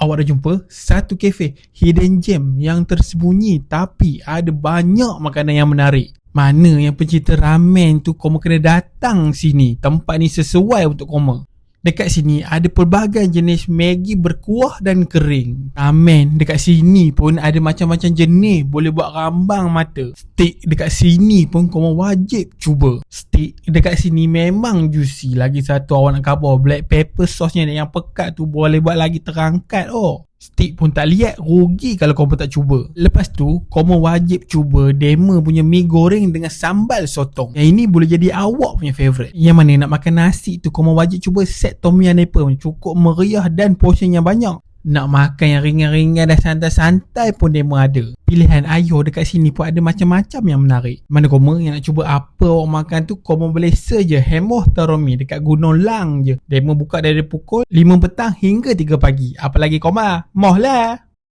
Awak dah jumpa satu kafe hidden gem yang tersembunyi tapi ada banyak makanan yang menarik. Mana yang pencinta ramen tu korang kena datang sini. Tempat ni sesuai untuk korang. Dekat sini ada pelbagai jenis Maggi berkuah dan kering. Ramen dekat sini pun ada macam-macam jenis, boleh buat rambang mata. Steak dekat sini pun korang wajib cuba. Steak dekat sini memang juicy. Lagi satu awak nak khabar, black pepper sauce-nya yang pekat tu boleh buat lagi terangkat. Steak pun tak liat, rugi kalau korang tak cuba. Lepas tu, korang wajib cuba Dema punya mi goreng dengan sambal sotong. Yang ini boleh jadi awak punya favourite. Yang mana nak makan nasi tu, korang wajib cuba set Tom Yum Nappa. Cukup meriah dan porsinya banyak. Nak makan yang ringan-ringan dan santai-santai pun Dema ada. Pilihan ayo dekat sini pun ada macam-macam yang menarik. Mana korang yang nak cuba apa awak makan tu, korang boleh search je Hemoh Taromi dekat Gunung Lang je. Dema buka dari pukul 5 petang hingga 3 pagi. Apa lagi korang? Moh lah.